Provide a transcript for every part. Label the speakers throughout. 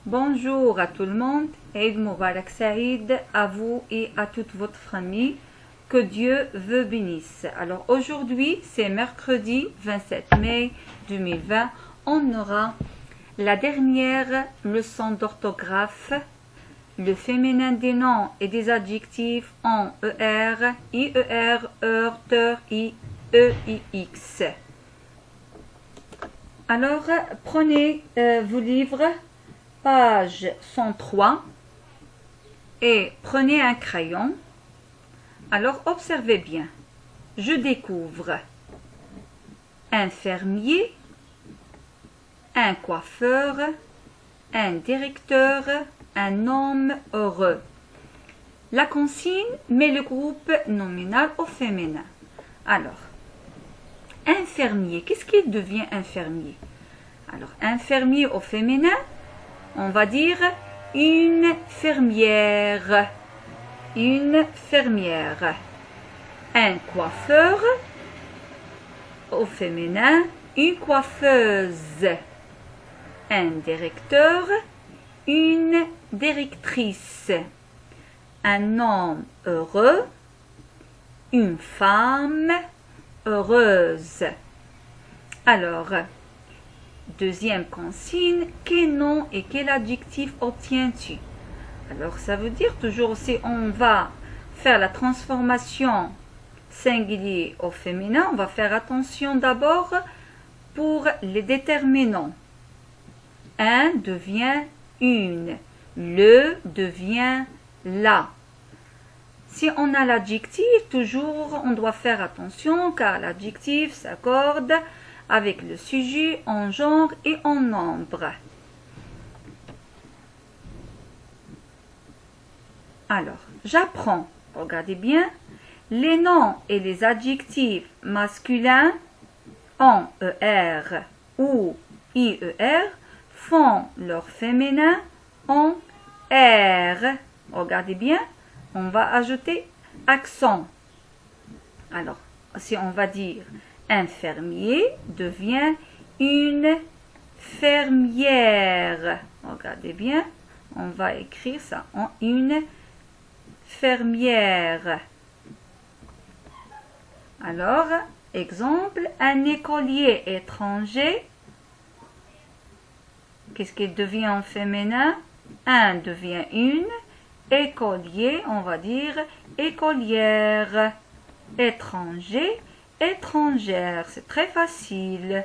Speaker 1: Bonjour à tout le monde, Eid Mubarak Saïd à vous et à toute votre famille, que Dieu vous bénisse. Alors aujourd'hui, c'est mercredi 27 mai 2020, on aura la dernière leçon d'orthographe, le féminin des noms et des adjectifs en ER, IER, EUR, TEUR, EIX. Alors, prenez vos livres, page 103, et prenez un crayon. Alors, observez bien. Je découvre un fermier, un coiffeur, un directeur, un homme heureux. La consigne met le groupe nominal au féminin. Alors, un fermier, qu'est-ce qu'il devient un fermier? Alors, un fermier au féminin, on va dire une fermière. Une fermière. Un coiffeur, au féminin, une coiffeuse. Un directeur, une directrice. Un homme heureux, une femme heureuse. Alors, deuxième consigne, quel nom et quel adjectif obtiens-tu? Alors, ça veut dire toujours si on va faire la transformation singulier au féminin, on va faire attention d'abord pour les déterminants. Un devient une, le devient la. Si on a l'adjectif, toujours on doit faire attention car l'adjectif s'accorde avec le sujet en genre et en nombre. Alors, j'apprends, regardez bien, les noms et les adjectifs masculins en ER ou IER font leur féminin en R. Regardez bien, on va ajouter accent. Alors, si on va dire un fermier devient une fermière. Regardez bien, on va écrire ça en une fermière. Alors, exemple, un écolier étranger. Qu'est-ce qu'il devient en féminin? Un devient une. Écolier, on va dire écolière. Étranger, étrangère. C'est très facile.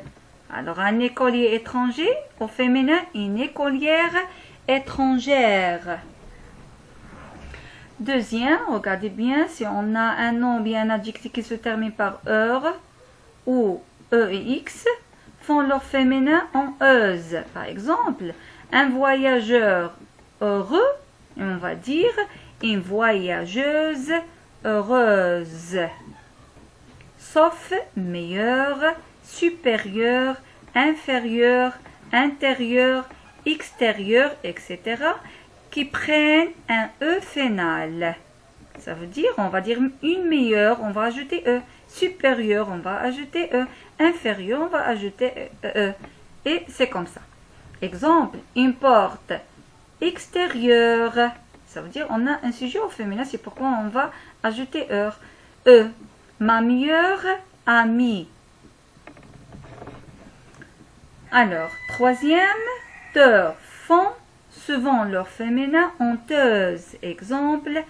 Speaker 1: Alors, un écolier étranger, au féminin, une écolière étrangère. Deuxième, regardez bien, si on a un nom ou bien un adjectif qui se termine par EUR ou EIX, font leur féminin en EUS. Par exemple, un voyageur heureux, on va dire une voyageuse heureuse. Sauf meilleur, supérieur, inférieur, intérieur, extérieur, etc. qui prennent un E final. Ça veut dire, on va dire une meilleure, on va ajouter E. Supérieur, on va ajouter E. Inférieur, on va ajouter E. Et c'est comme ça. Exemple, une porte extérieure. Ça veut dire, on a un sujet au féminin, c'est pourquoi on va ajouter E. Ma meilleure amie. Alors, troisième, TEUR, font souvent leur féminin en teuse. Exemple,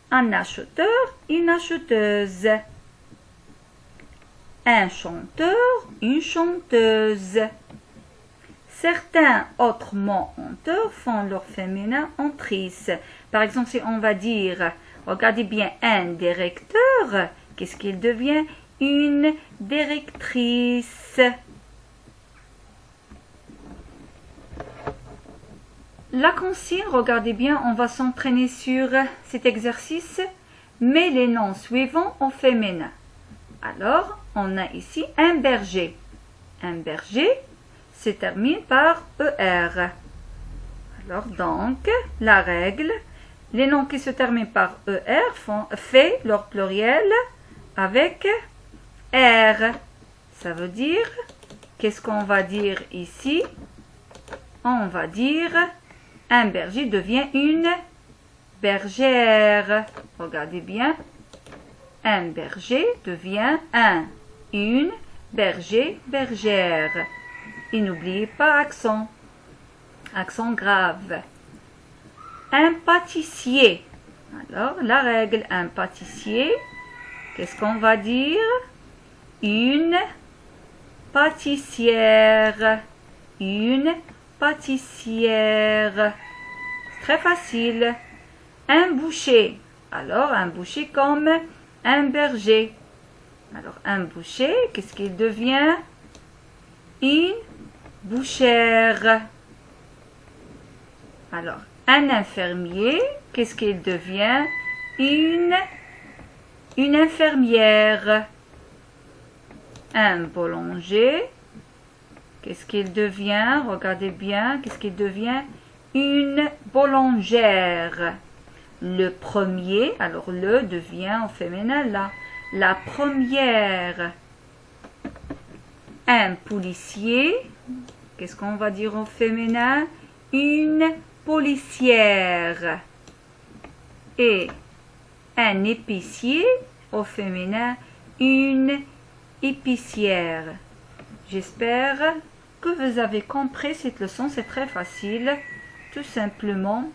Speaker 1: un acheteur, une acheteuse. Un chanteur, une chanteuse. Certains autres mots en TEUR font leur féminin en trice. Par exemple, si on va dire, regardez bien, un directeur, qu'est-ce qu'il devient? Une directrice. La consigne, regardez bien, on va s'entraîner sur cet exercice. Mets les noms suivants au féminin. Alors, on a ici un berger. Un berger se termine par ER. Alors, donc, la règle, les noms qui se terminent par ER fait leur pluriel avec R. Ça veut dire, qu'est-ce qu'on va dire ici? On va dire Un berger devient une bergère. Regardez bien. Un berger devient une berger, bergère. Et n'oubliez pas accent. Accent grave. Un pâtissier. Alors, la règle, un pâtissier. Qu'est-ce qu'on va dire? Une pâtissière. Une pâtissière. C'est très facile. Un boucher. Alors, un boucher comme un berger. Alors, un boucher, qu'est-ce qu'il devient? Une bouchère. Alors, un infirmier, qu'est-ce qu'il devient? Une infirmière. Un boulanger, qu'est-ce qu'il devient? Regardez bien, qu'est-ce qu'il devient? Une boulangère. Le premier, alors le devient au féminin là. La première. Un policier, qu'est-ce qu'on va dire au féminin? Une policière. Et un épicier, au féminin, une épicière. J'espère que vous avez compris cette leçon, c'est très facile. Tout simplement,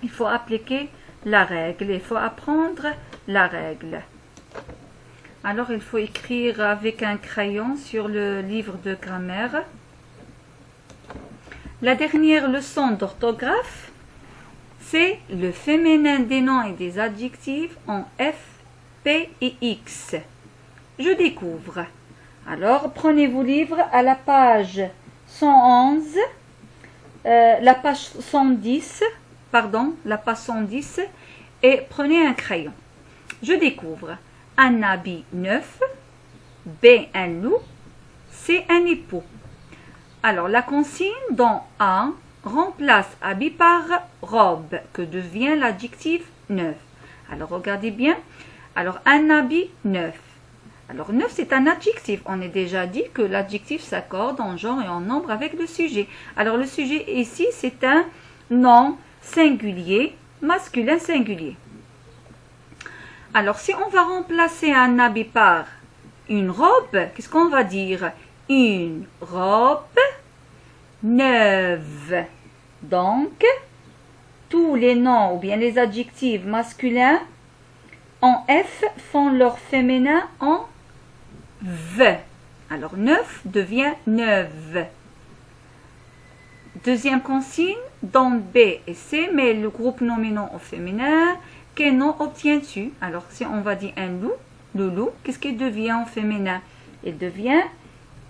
Speaker 1: il faut appliquer la règle, il faut apprendre la règle. Alors, il faut écrire avec un crayon sur le livre de grammaire. La dernière leçon d'orthographe, c'est le féminin des noms et des adjectifs en F, P et X. Je découvre. Alors, prenez vos livres à la page 111, la page 110, et prenez un crayon. Je découvre. Un habit neuf, B, un loup, C, un époux. Alors, la consigne dans A remplace habit par robe, que devient l'adjectif neuf. Alors, regardez bien. Alors, un habit neuf. Alors, neuf, c'est un adjectif. On a déjà dit que l'adjectif s'accorde en genre et en nombre avec le sujet. Alors, le sujet ici, c'est un nom singulier, masculin singulier. Alors, si on va remplacer un habit par une robe, qu'est-ce qu'on va dire? Une robe neuve. Donc, tous les noms ou bien les adjectifs masculins en F font leur féminin en V. Alors, neuf devient neuve. Deuxième consigne, dans B et C, mais le groupe nominaux au féminin. Quel nom obtiens-tu? Alors, si on va dire un loup, le loup, qu'est-ce qu'il devient en féminin? Il devient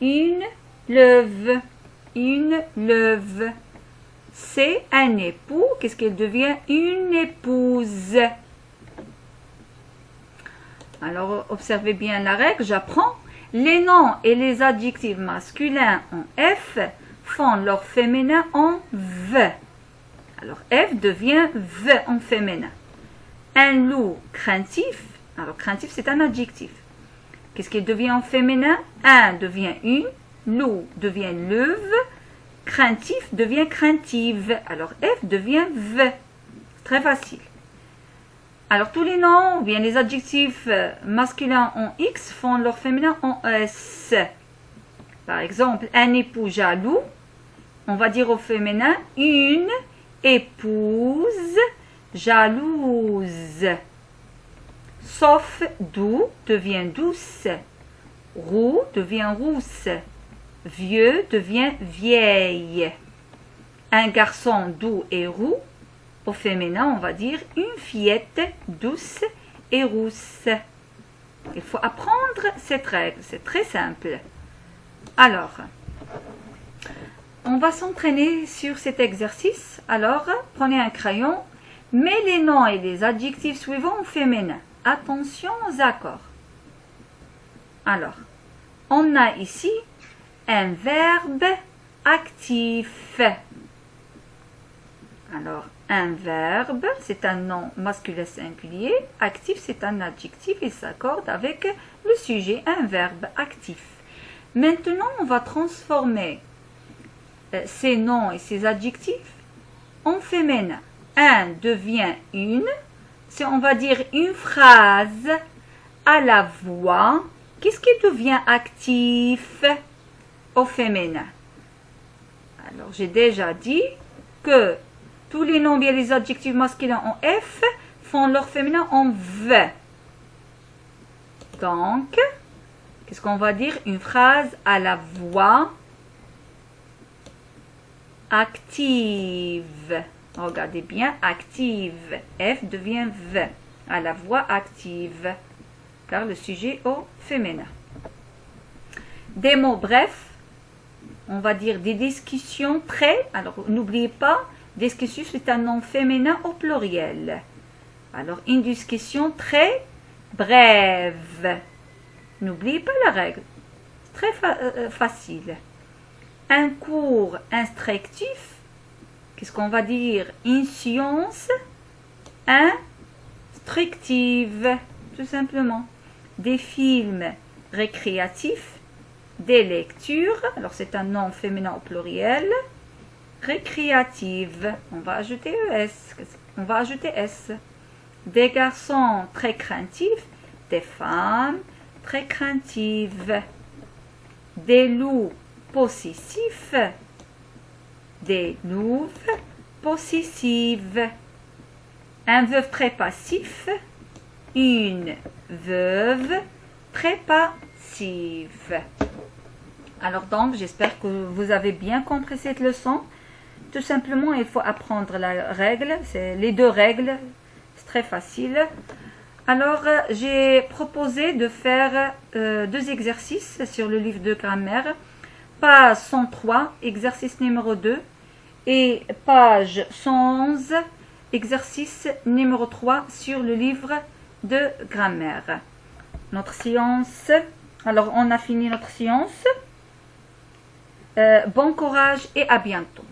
Speaker 1: une louve. Une louve. C'est un époux, qu'est-ce qu'il devient? Une épouse. Alors, observez bien la règle, j'apprends. Les noms et les adjectifs masculins en F font leur féminin en V. Alors, F devient V en féminin. Un loup craintif, alors craintif c'est un adjectif. Qu'est-ce qu'il devient en féminin? Un devient une, loup devient louve, craintif devient craintive. Alors F devient V. Très facile. Alors tous les noms ou bien les adjectifs masculins en X font leur féminin en S. Par exemple, un époux jaloux, on va dire au féminin une épouse jalouse. Sauf doux devient douce. Roux devient rousse. Vieux devient vieille. Un garçon doux et roux. Au féminin, on va dire une fillette douce et rousse. Il faut apprendre cette règle, c'est très simple. Alors, on va s'entraîner sur cet exercice. Alors, prenez un crayon. Mets les noms et les adjectifs suivants au féminin. Attention aux accords. Alors, on a ici un verbe actif. Alors, un verbe, c'est un nom masculin singulier. Actif, c'est un adjectif et s'accorde avec le sujet, un verbe actif. Maintenant, on va transformer ces noms et ces adjectifs en féminin. Un devient une. Si on va dire une phrase à la voix, qu'est-ce qui devient actif au féminin? Alors, j'ai déjà dit que tous les noms bien les adjectifs masculins en F font leur féminin en V. Donc, qu'est-ce qu'on va dire? Une phrase à la voix active. Regardez bien, active. F devient V. À la voix active. Car le sujet au féminin. Des mots brefs. On va dire des discussions très. Alors, n'oubliez pas, discussion c'est un nom féminin au pluriel. Alors, une discussion très brève. N'oubliez pas la règle. C'est très facile. Un cours instructif. Qu'est-ce qu'on va dire? Une science instructive. Tout simplement. Des films récréatifs. Des lectures. Alors, c'est un nom féminin au pluriel. Récréative. On va ajouter ES. On va ajouter S. Des garçons très craintifs. Des femmes très craintives. Des loups possessifs. Des louves possessives. Un veuve très passif. Une veuve très passive. Alors donc, j'espère que vous avez bien compris cette leçon. Tout simplement, il faut apprendre la règle. C'est les deux règles. C'est très facile. Alors, j'ai proposé de faire deux exercices sur le livre de grammaire. Page 103, exercice numéro 2. Et page 111, exercice numéro 3 sur le livre de grammaire. Notre séance. Alors, on a fini notre séance. Bon courage et à bientôt.